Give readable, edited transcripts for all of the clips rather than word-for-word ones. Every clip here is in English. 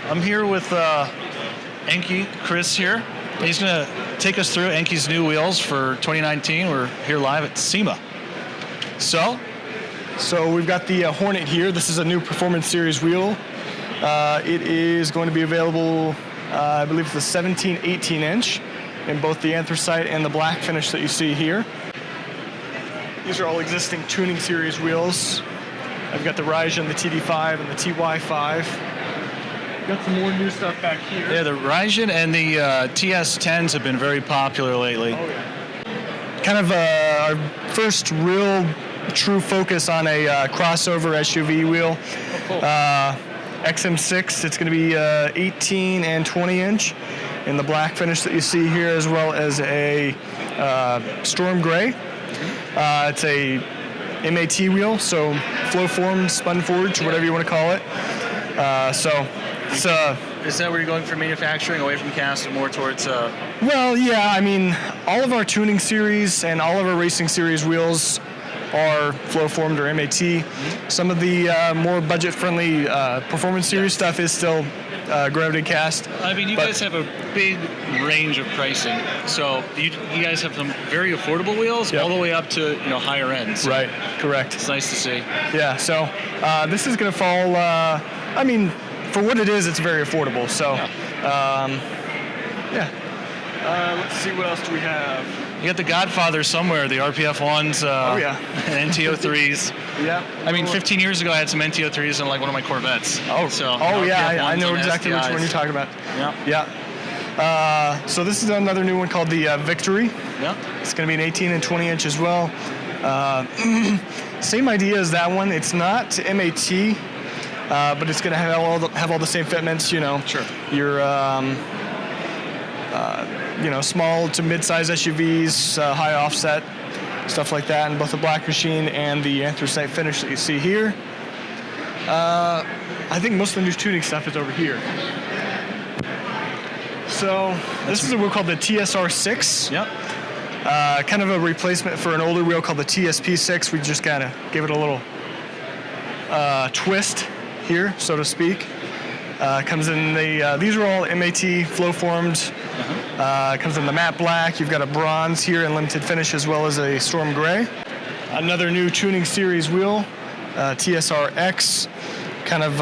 I'm here with ENKEI, Chris here. He's going to take us through ENKEI's new wheels for 2019. We're here live at Sema. So we've got the Hornet here. This is a new Performance Series wheel. It is going to be available, I believe it's the 17, 18 inch in both the anthracite and the black finish that you see here. These are all existing Tuning Series wheels. I've got the Ryzen, the TD5, and the TY5. Got some more new stuff back here. Yeah, the Ryzen and the TS10s have been very popular lately. Oh, yeah. Kind of our first real true focus on a crossover SUV wheel. Oh, cool. XM6, it's going to be 18 and 20 inch in the black finish that you see here, as well as a Storm Gray. It's a MAT wheel, so flow formed, spun forged, whatever you want to call it. Is that where you're going for manufacturing, away from cast and more towards? Well, yeah. I mean, all of our Tuning Series and all of our Racing Series wheels are flow formed or MAT. Mm-hmm. Some of the more budget-friendly Performance Series stuff is still gravity cast. I mean, you guys have a big range of pricing. So you guys have some very affordable wheels, all the way up to higher ends. Right. Correct. It's nice to see. Yeah. So this is going to fall. I mean, for what it is, it's very affordable. So, let's see, what else do we have? You got the Godfather somewhere, the RPF1s, and NTO3s. Yeah. I mean, 15 years ago, I had some NTO3s in like one of my Corvettes. I know exactly which one you're talking about. Yeah. So this is another new one called the Victory. Yeah. It's going to be an 18 and 20 inch as well. Same idea as that one. It's not MAT. But it's going to have all the same fitments, Sure. Your, small to mid-size SUVs, high offset, stuff like that, in both the black machine and the anthracite finish that you see here. I think most of the new tuning stuff is over here. So this is a wheel called the TSR6. Yep. Kind of a replacement for an older wheel called the TSP6. We just kind of gave it a little twist here, so to speak. Comes in these are all MAT flow formed. Comes in the matte black. You've got a bronze here in limited finish, as well as a Storm Gray. Another new Tuning Series wheel, TSRX. Kind of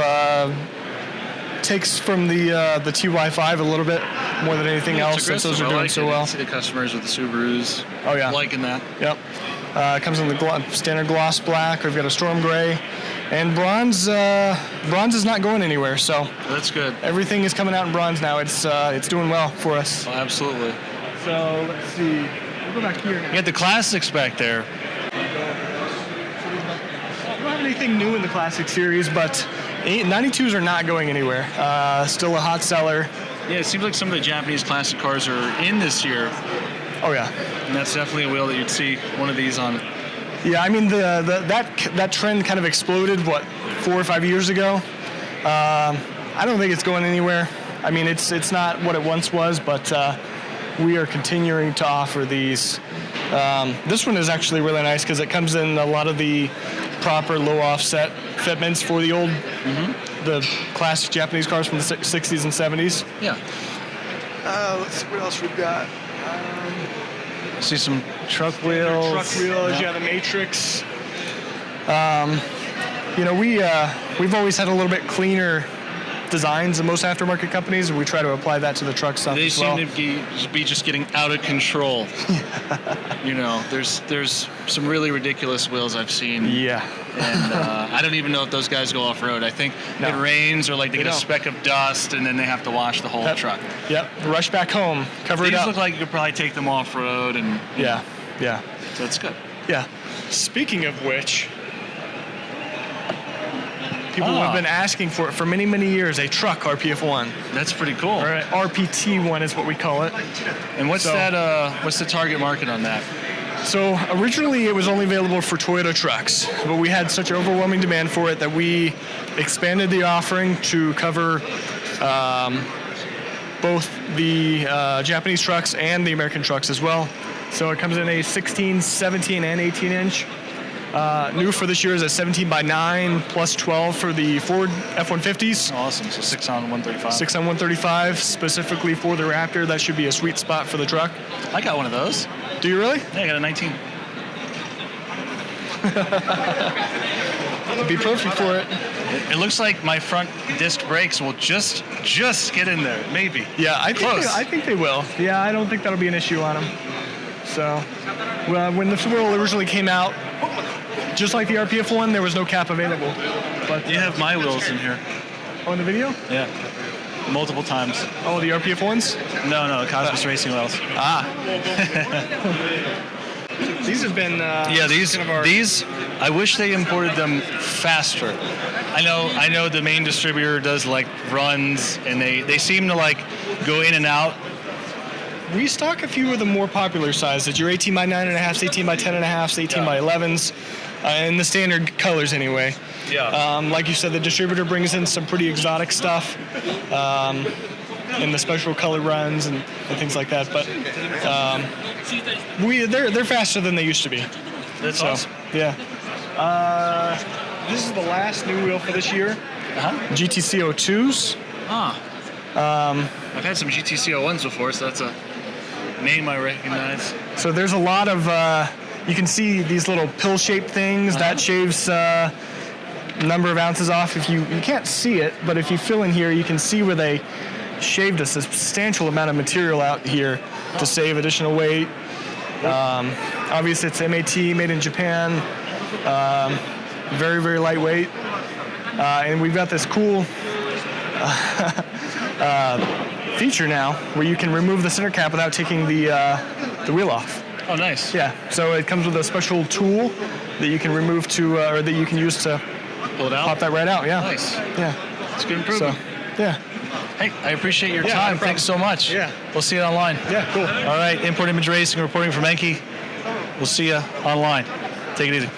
takes from the TY5 a little bit more than anything else, since those are doing so well. I see the customers with the Subarus. Oh yeah, liking that. Yep. Comes in the standard gloss black. We've got a Storm Gray. And bronze is not going anywhere, so that's good. Everything is coming out in bronze now. It's doing well for us. Oh, absolutely. So let's see. We'll go back here now. You got the classics back there. We don't have anything new in the classic series, but 92s are not going anywhere. Still a hot seller. Yeah, it seems like some of the Japanese classic cars are in this year. Oh yeah. And that's definitely a wheel that you'd see one of these on. Yeah, I mean that trend kind of exploded 4 or 5 years ago. I don't think it's going anywhere. I mean, it's not what it once was, but we are continuing to offer these. This one is actually really nice because it comes in a lot of the proper low offset fitments for the old, the classic Japanese cars from the 60s and 70s. Yeah. Let's see what else we've got. See some truck wheels. The Matrix. We've always had a little bit cleaner designs than most aftermarket companies, and we try to apply that to the truck stuff as well. They seem to be just getting out of control. There's some really ridiculous wheels I've seen. Yeah. And I don't even know if those guys go off-road. I think it rains or they get a speck of dust and then they have to wash the whole truck. Yep. Rush back home. Cover it up. These look like you could probably take them off-road. And Yeah. So that's good. Yeah. Speaking of which, people have been asking for it for many, many years, a truck RPF1. That's pretty cool. Or an RPT1 is what we call it. And what's the target market on that? So originally it was only available for Toyota trucks, but we had such overwhelming demand for it that we expanded the offering to cover both the Japanese trucks and the American trucks as well. So it comes in a 16, 17, and 18 inch. New for this year is a 17x9 plus 12 for the Ford F-150s. Awesome. So 6 on 135. 6 on 135 specifically for the Raptor. That should be a sweet spot for the truck. I got one of those. Do you really? Yeah, I got a 19. It'd be perfect for it. It looks like my front disc brakes will just get in there, maybe. Yeah, I think they will. Yeah, I don't think that'll be an issue on them. So, well, when the wheel originally came out, just like the RPF1, there was no cap available. But You have my wheels in here. on the video? Yeah. Multiple times. Oh, the RPF1s? No, Cosmis racing wheels. These have been. Yeah, these. I wish they imported them faster. I know the main distributor does like runs, and they seem to like go in and out. We stock a few of the more popular sizes. Your 18x9.5s, 18x10.5s, 18x11s, in the standard colors anyway. Yeah. Like you said, the distributor brings in some pretty exotic stuff, in the special color runs and things like that. But they're faster than they used to be. That's awesome. Yeah. This is the last new wheel for this year. GTC02s. I've had some GTC01s before, so that's a name I recognize. So there's a lot of, you can see these little pill-shaped things. That shaves number of ounces off. If you can't see it, but if you fill in here, you can see where they shaved a substantial amount of material out here to save additional weight. Obviously, it's MAT, made in Japan. Very, very lightweight. And we've got this cool feature now where you can remove the center cap without taking the wheel off. Oh, nice. Yeah, so it comes with a special tool that you can remove or that you can use to Pull it out. pop that right out. Yeah. Nice. Yeah. It's a good improvement. So, yeah. Hey, I appreciate your Yeah, time. no problem. Thanks so much. Yeah. We'll see you online. Yeah, cool. All right, Import Image Racing reporting from ENKEI. We'll see you online. Take it easy.